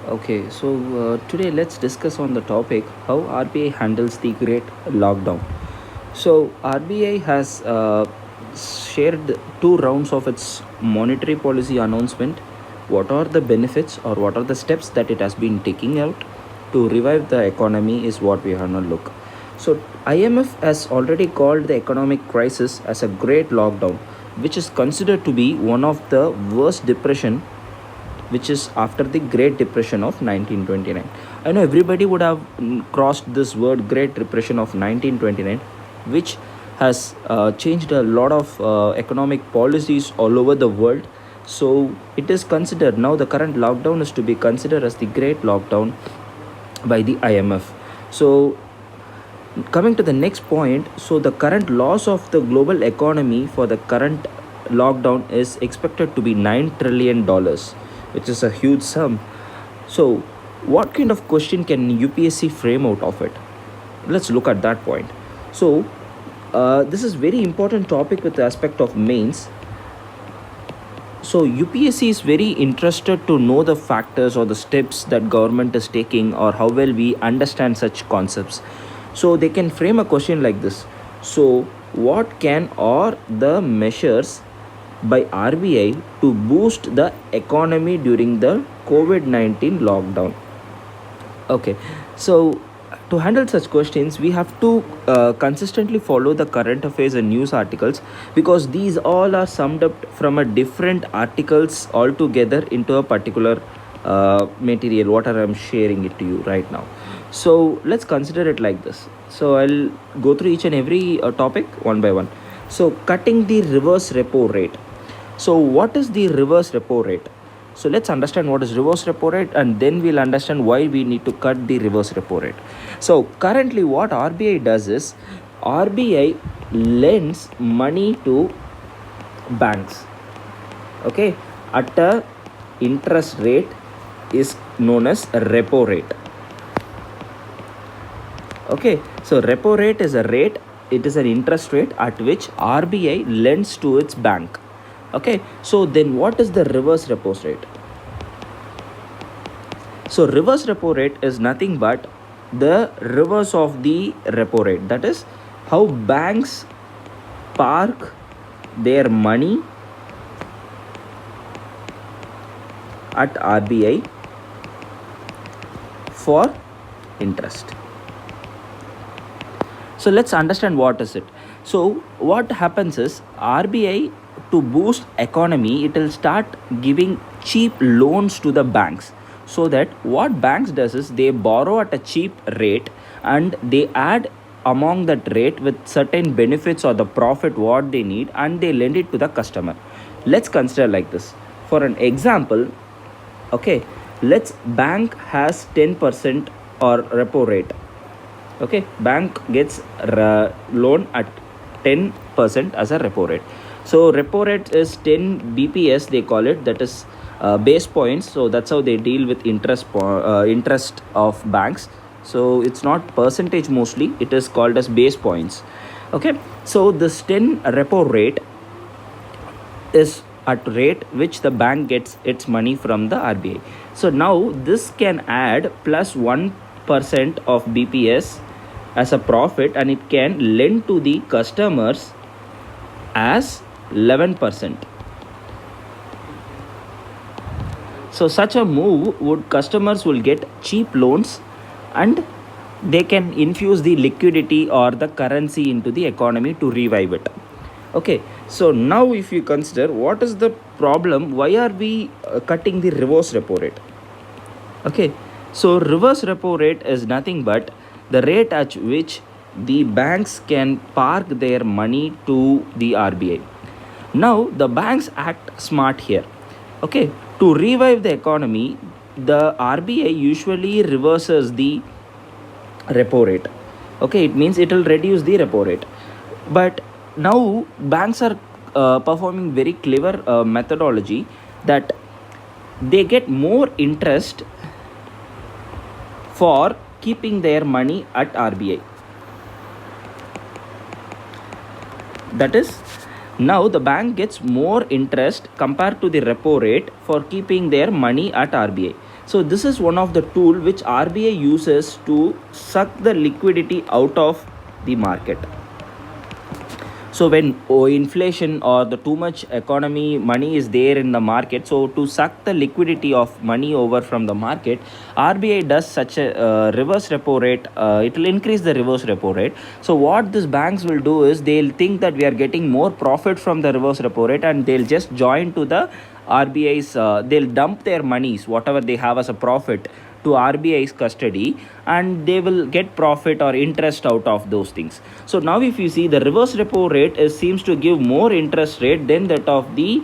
Okay, so today let's discuss on the topic how RBI handles the great lockdown. So RBI has shared two rounds of its monetary policy announcement. What are the benefits or what are the steps that it has been taking out to revive the economy is what we have to look. So IMF has already called the economic crisis as a great lockdown, which is considered to be one of the worst depression which is after the Great Depression of 1929. I know everybody would have crossed this word Great Depression of 1929, which has changed a lot of economic policies all over the world. So it is considered now the current lockdown is to be considered as the Great Lockdown by the IMF. So coming to the next point, so the current loss of the global economy for the current lockdown is expected to be $9 trillion, which is a huge sum. So what kind of question can UPSC frame out of it? Let's look at that point. So this is very important topic with the aspect of mains. So UPSC is very interested to know the factors or the steps that government is taking or how well we understand such concepts. So they can frame a question like this. So what can or the measures by RBI to boost the economy during the COVID-19 lockdown? Okay, so to handle such questions, we have to consistently follow the current affairs and news articles because these all are summed up from a different articles altogether into a particular material. What I'm sharing it to you right now. So let's consider it like this. So I'll go through each and every topic one by one. So cutting the reverse repo rate. So what is the reverse repo rate? So let's understand what is reverse repo rate and then we'll understand why we need to cut the reverse repo rate. So currently what RBI does is RBI lends money to banks, okay, at a interest rate is known as repo rate. Okay, so repo rate is a rate, it is an interest rate at which RBI lends to its bank. Okay, so then what is the reverse repo rate? So reverse repo rate is nothing but the reverse of the repo rate. That is how banks park their money at RBI for interest. So let's understand what is it. So what happens is RBI to boost economy, it will start giving cheap loans to the banks. So that what banks does is they borrow at a cheap rate and they add among that rate with certain benefits or the profit what they need and they lend it to the customer. Let's consider like this. For an example, okay, let's bank has 10% or repo rate. Okay, bank gets loan at 10% as a repo rate. So repo rate is 10 bps they call it, that is base points. So that's how they deal with interest of banks. So it's not percentage, mostly it is called as base points. Okay, so this 10 repo rate is at rate which the bank gets its money from the RBI. So now this can add plus 1% of BPS as a profit and it can lend to the customers as 11%. So such a move would customers will get cheap loans and they can infuse the liquidity or the currency into the economy to revive it. Okay, so now if you consider what is the problem, why are we cutting the reverse repo rate? Okay, so reverse repo rate is nothing but the rate at which the banks can park their money to the RBI. Now the banks act smart here. Okay, to revive the economy, the RBI usually reverses the repo rate. Okay, it means it will reduce the repo rate. But now banks are performing very clever methodology that they get more interest for keeping their money at RBI. That is, now the bank gets more interest compared to the repo rate for keeping their money at RBI. So this is one of the tool which RBI uses to suck the liquidity out of the market. So when inflation or the too much economy money is there in the market, so to suck the liquidity of money over from the market, RBI does such a reverse repo rate. It will increase the reverse repo rate. So what these banks will do is they'll think that we are getting more profit from the reverse repo rate, and they'll just join to the RBI's, they'll dump their monies whatever they have as a profit to RBI's custody, and they will get profit or interest out of those things. So now if you see, the reverse repo rate seems to give more interest rate than that of the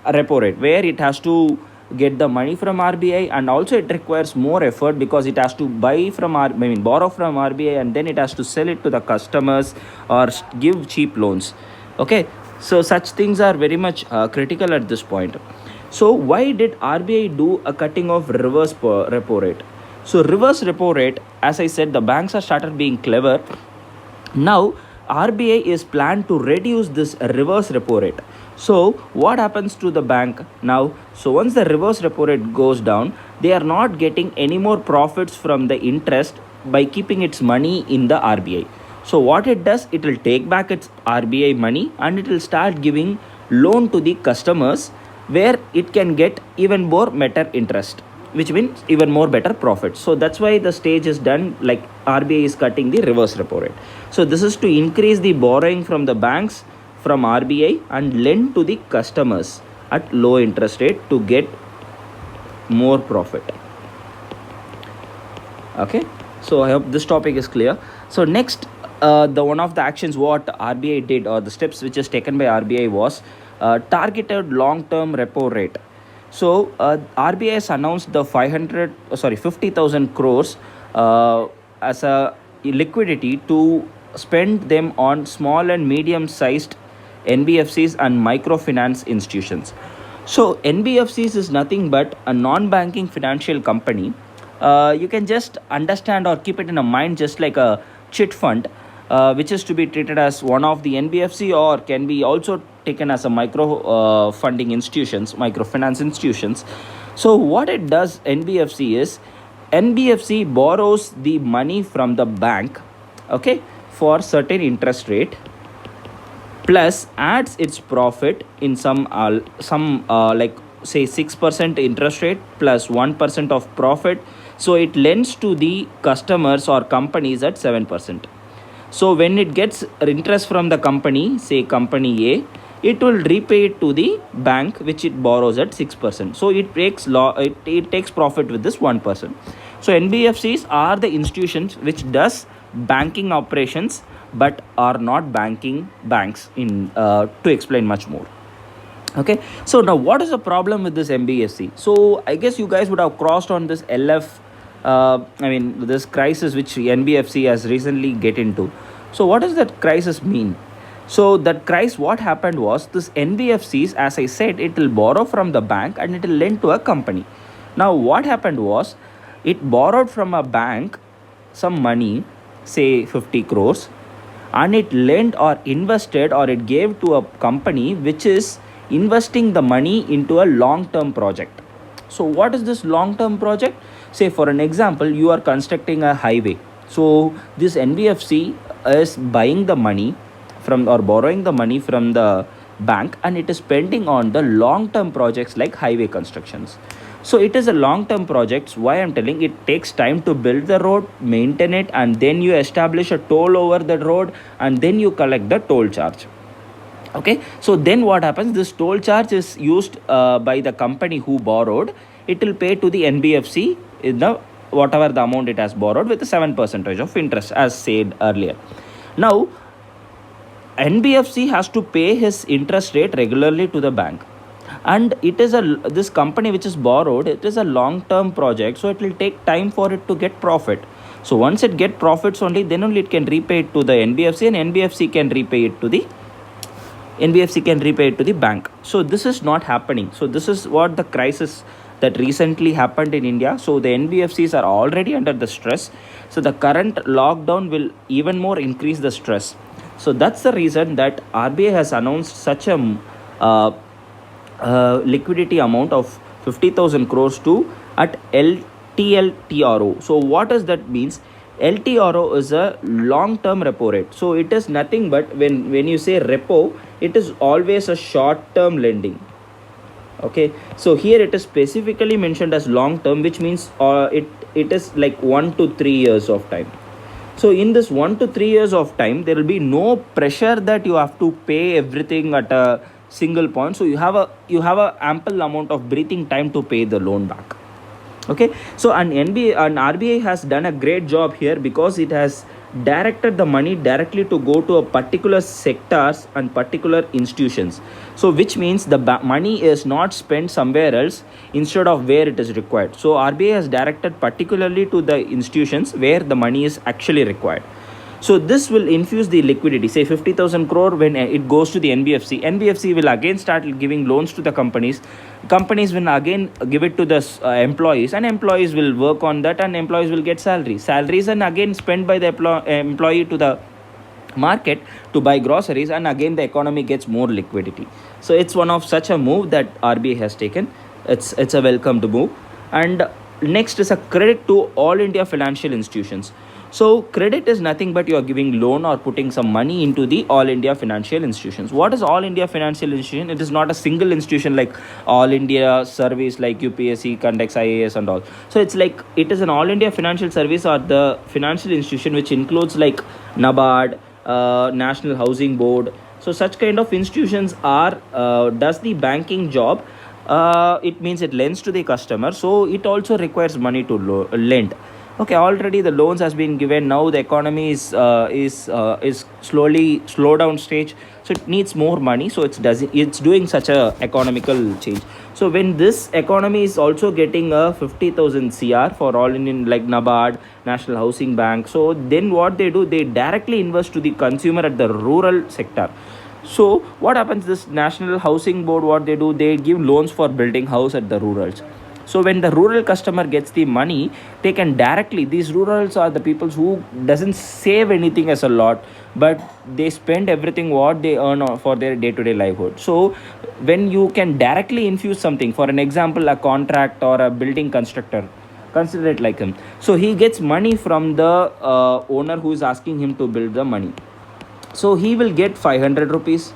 repo rate, where it has to get the money from RBI, and also it requires more effort because it has to buy from borrow from RBI, and then it has to sell it to the customers or give cheap loans. Okay, so such things are very much critical at this point. So why did RBI do a cutting of reverse repo rate? So reverse repo rate, as I said, the banks have started being clever. Now RBI is planned to reduce this reverse repo rate. So what happens to the bank now? So once the reverse repo rate goes down, they are not getting any more profits from the interest by keeping its money in the RBI. So what it does, it will take back its RBI money and it will start giving loan to the customers, where it can get even more better interest, which means even more better profit. So that's why the stage is done, like RBI is cutting the reverse repo rate. So this is to increase the borrowing from the banks from RBI and lend to the customers at low interest rate to get more profit. Okay, so I hope this topic is clear. So next, the one of the actions what RBI did, or the steps which is taken by RBI, was targeted long-term repo rate. So RBI has announced the 50,000 crores as a liquidity to spend them on small and medium-sized NBFCs and microfinance institutions. So NBFCs is nothing but a non-banking financial company. You can just understand or keep it in a mind just like a chit fund, which is to be treated as one of the NBFC, or can be also taken as a micro funding institutions, microfinance institutions. So what it does, NBFC is, NBFC borrows the money from the bank, okay, for certain interest rate, plus adds its profit in some like say 6% interest rate plus 1% of profit. So it lends to the customers or companies at 7%. So when it gets interest from the company, say company A, it will repay it to the bank which it borrows at 6%. So it takes profit with this 1%. So NBFCs are the institutions which does banking operations but are not banking banks, in to explain much more. Okay, so now what is the problem with this NBFC? So I guess you guys would have crossed on this LF, this crisis which NBFC has recently get into. So what does that crisis mean? So that crisis, what happened was, this NBFCs, as I said, it will borrow from the bank and it will lend to a company. Now what happened was, it borrowed from a bank some money, say 50 crores, and it lent or invested, or it gave to a company which is investing the money into a long-term project. So what is this long-term project? Say for an example, you are constructing a highway. So this NBFC is buying the money from, or borrowing the money from the bank, and it is spending on the long-term projects like highway constructions. So it is a long-term projects. Why I'm telling, it takes time to build the road, maintain it, and then you establish a toll over the road, and then you collect the toll charge. Okay, so then what happens, this toll charge is used by the company who borrowed. It will pay to the NBFC in the whatever the amount it has borrowed, with the 7% of interest, as said earlier. Now NBFC has to pay his interest rate regularly to the bank, and it is this company which is borrowed, it is a long term project, so it will take time for it to get profit. So once it get profits only, then only it can repay it to the NBFC, and NBFC can repay it to the bank. So this is not happening. So this is what the crisis that recently happened in India. So the NBFCs are already under the stress. So the current lockdown will even more increase the stress. So that's the reason that RBI has announced such a liquidity amount of 50,000 crores to at LTLTRO. So what does that means? LTRO is a long term repo rate. So it is nothing but when you say repo, it is always a short term lending. Okay, so here it is specifically mentioned as long term, which means it is like 1 to 3 years of time. So in this 1 to 3 years of time, there will be no pressure that you have to pay everything at a single point. So you have a ample amount of breathing time to pay the loan back. Okay, so an RBI has done a great job here because it has directed the money directly to go to a particular sectors and particular institutions. So which means the money is not spent somewhere else instead of where it is required. So RBI has directed particularly to the institutions where the money is actually required. So this will infuse the liquidity, say 50,000 crore when it goes to the NBFC. NBFC will again start giving loans to the companies. Companies will again give it to the employees, and employees will work on that, and employees will get salaries and again spent by the employee to the market to buy groceries, and again the economy gets more liquidity. So it's one of such a move that RBI has taken. It's a welcomed move. And next is a credit to all India financial institutions. So credit is nothing but you are giving loan or putting some money into the all India financial institutions. What is all India financial institution? It is not a single institution like all India service like UPSC conducts IAS and all. So it's like it is an all India financial service or the financial institution which includes like NABARD, National Housing Board. So such kind of institutions are does the banking job. It means it lends to the customer, so it also requires money to lend. Okay, already the loans has been given. Now the economy is slowly slow down stage, so it needs more money. So it's doing such a economical change. So when this economy is also getting a 50,000 CR for all in like NABARD, National Housing Bank, so then what they do, they directly invest to the consumer at the rural sector. So what happens, this National Housing Board, what they do, they give loans for building house at the rurals. So when the rural customer gets the money, they can directly, these rurals are the people who doesn't save anything as a lot, but they spend everything what they earn for their day-to-day livelihood. So when you can directly infuse something, for an example a contract or a building constructor, consider it like him, so he gets money from the owner who is asking him to build the money. So he will get 500 rupees.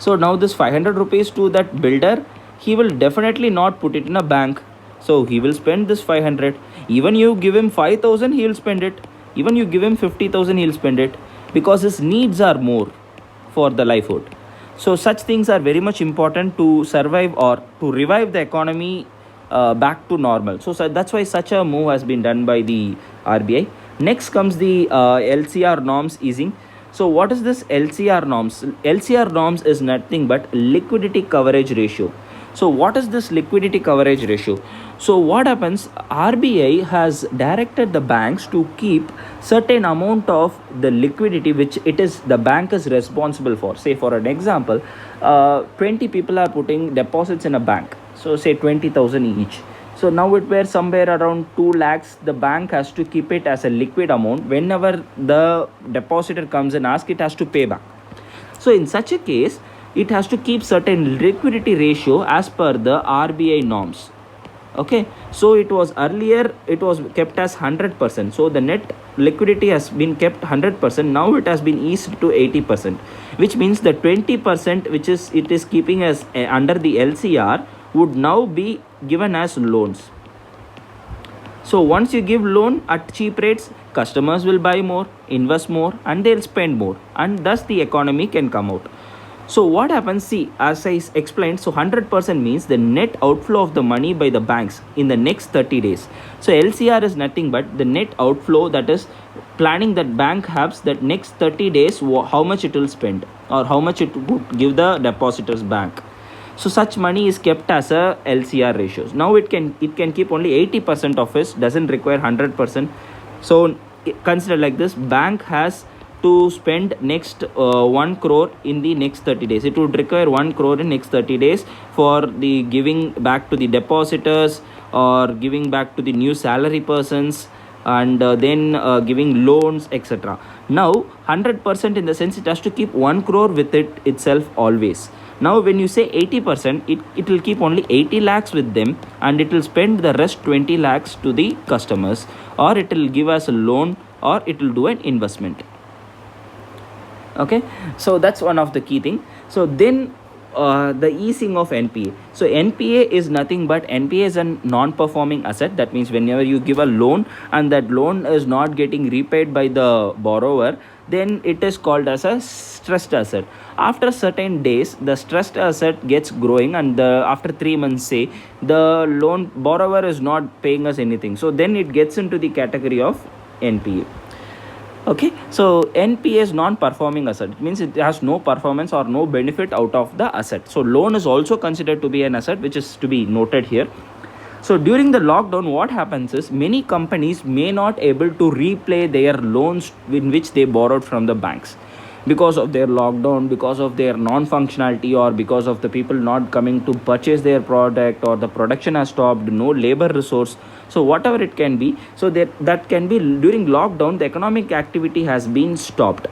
So now this 500 rupees to that builder, he will definitely not put it in a bank. So he will spend this 500. Even you give him 5,000, he will spend it. Even you give him 50,000, he will spend it, because his needs are more for the livelihood. So such things are very much important to survive or to revive the economy back to normal. So that's why such a move has been done by the RBI. Next comes the LCR norms easing. So what is this LCR norms? LCR norms is nothing but liquidity coverage ratio. So what is this liquidity coverage ratio? So what happens, RBI has directed the banks to keep certain amount of the liquidity which it is the bank is responsible for. Say for an example, 20 people are putting deposits in a bank. So say 20,000 each. So now it were somewhere around 2 lakhs. The bank has to keep it as a liquid amount. Whenever the depositor comes and asks, it has to pay back. So in such a case, it has to keep certain liquidity ratio as per the RBI norms. Okay, so it was earlier, it was kept as 100%. So the net liquidity has been kept 100%. Now it has been eased to 80%, which means the 20% which is it is keeping as under the LCR would now be given as loans. So once you give loan at cheap rates, customers will buy more, invest more, and they'll spend more, and thus the economy can come out. So what happens, see, as I explained, so 100% means the net outflow of the money by the banks in the next 30 days. So LCR is nothing but the net outflow, that is planning that bank has that next 30 days how much it will spend or how much it would give the depositors bank. So such money is kept as a LCR ratios. Now it can keep only 80% of it, doesn't require 100%. So consider like this, bank has to spend next 1 crore in the next 30 days. It would require 1 crore in next 30 days for the giving back to the depositors or giving back to the new salary persons, and then giving loans, etc. Now 100% in the sense it has to keep 1 crore with it itself always. Now when you say 80%, it will keep only 80 lakhs with them, and it will spend the rest 20 lakhs to the customers, or it will give us a loan, or it will do an investment. Okay, so that's one of the key thing. So then the easing of NPA. So NPA is nothing but NPA is a non-performing asset. That means whenever you give a loan and that loan is not getting repaid by the borrower, then it is called as a stressed asset. After certain days, the stressed asset gets growing, and after 3 months, say the loan borrower is not paying us anything, so then it gets into the category of NPA. Okay, so NPA is non-performing asset. It means it has no performance or no benefit out of the asset. So loan is also considered to be an asset, which is to be noted here. So during the lockdown, what happens is many companies may not able to repay their loans in which they borrowed from the banks, because of their lockdown, because of their non-functionality, or because of the people not coming to purchase their product, or the production has stopped, no labor resource. So whatever it can be, so that can be during lockdown, the economic activity has been stopped,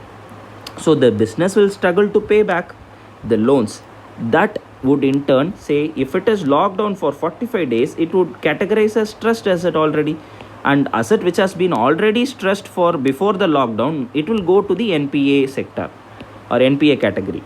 so the business will struggle to pay back the loans. That would in turn say, if it is locked down for 45 days, it would categorize as stressed asset already, and asset which has been already stressed for before the lockdown, it will go to the NPA sector or NPA category.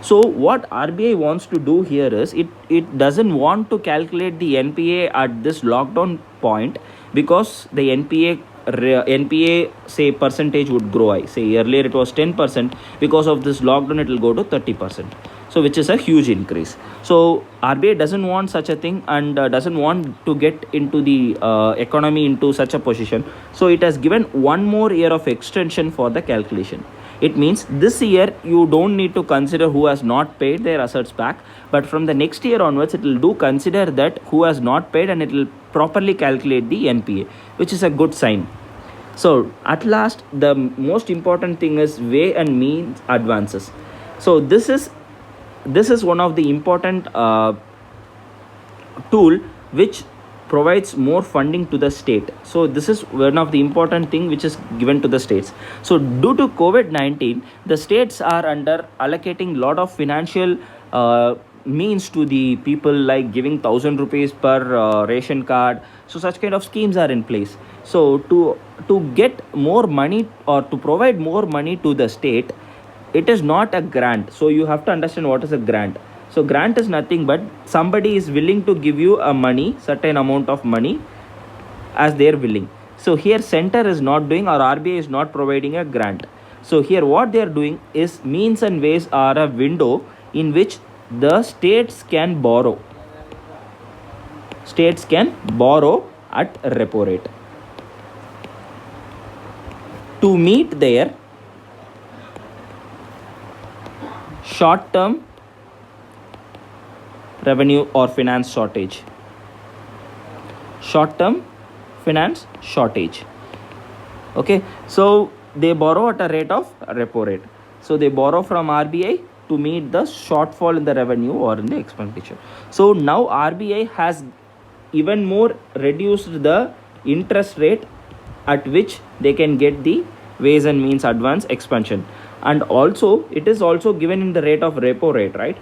So what RBI wants to do here is, it doesn't want to calculate the NPA at this lockdown point, because the NPA say percentage would grow. I say earlier it was 10%, because of this lockdown it will go to 30%, so which is a huge increase. So RBI doesn't want such a thing, and doesn't want to get into the economy into such a position, so it has given one more year of extension for the calculation. It means this year you don't need to consider who has not paid their assets back, but from the next year onwards it will do consider that who has not paid, and it will properly calculate the NPA, which is a good sign. So at last, the most important thing is way and means advances. So this is one of the important tool which provides more funding to the state. So this is one of the important thing which is given to the states. So due to COVID-19, the states are under allocating lot of financial means to the people, like giving 1,000 rupees per ration card. So such kind of schemes are in place. So to get more money, or to provide more money to the state, it is not a grant. So you have to understand what is a grant. So grant is nothing but somebody is willing to give you a money, certain amount of money, as they are willing. So here center is not doing, or RBI is not providing a grant. So here what they are doing is means and ways are a window in which the states can borrow. States can borrow at repo rate to meet their short term revenue or finance shortage. Short term finance shortage. Okay, so they borrow at a rate of repo rate. So they borrow from RBI to meet the shortfall in the revenue or in the expenditure. So now RBI has even more reduced the interest rate at which they can get the ways and means advance expansion, and also it is also given in the rate of repo rate, right?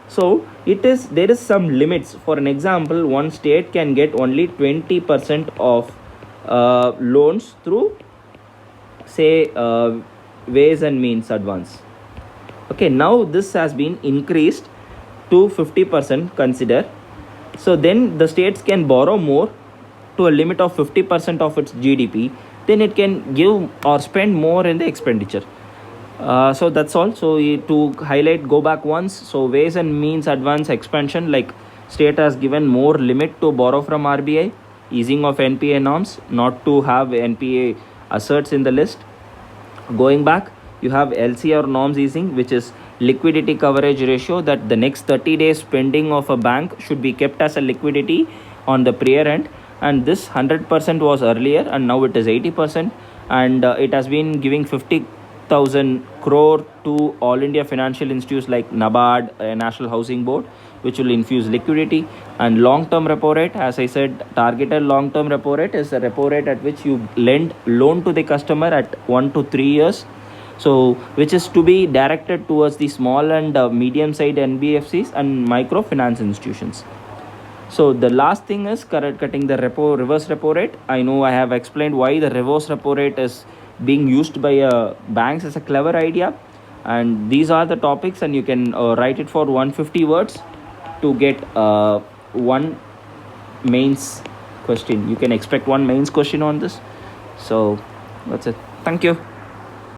So there is some limits. For an example, one state can get only 20% of loans through, say, ways and means advance. Okay, now this has been increased to 50%, consider. So then the states can borrow more to a limit of 50% of its GDP, then it can give or spend more in the expenditure. So that's all. So to highlight, go back once. So ways and means advance expansion, like state has given more limit to borrow from RBI, easing of NPA norms, not to have NPA assets in the list. Going back, you have LCR norms easing, which is liquidity coverage ratio, that the next 30 days spending of a bank should be kept as a liquidity on the prior end, and this 100% was earlier, and now it is 80%, and it has been giving 50,000 crore to all India financial institutes like NABARD, National Housing Board, which will infuse liquidity. And long-term repo rate, as I said, targeted long-term repo rate is a repo rate at which you lend loan to the customer at 1 to 3 years. so which is to be directed towards the small and medium sized NBFCs and microfinance institutions. So the last thing is cutting the reverse repo rate. I know I have explained why the reverse repo rate is being used by banks as a clever idea, and these are the topics, and you can write it for 150 words to get one mains question. You can expect one mains question on this. So that's it. Thank you.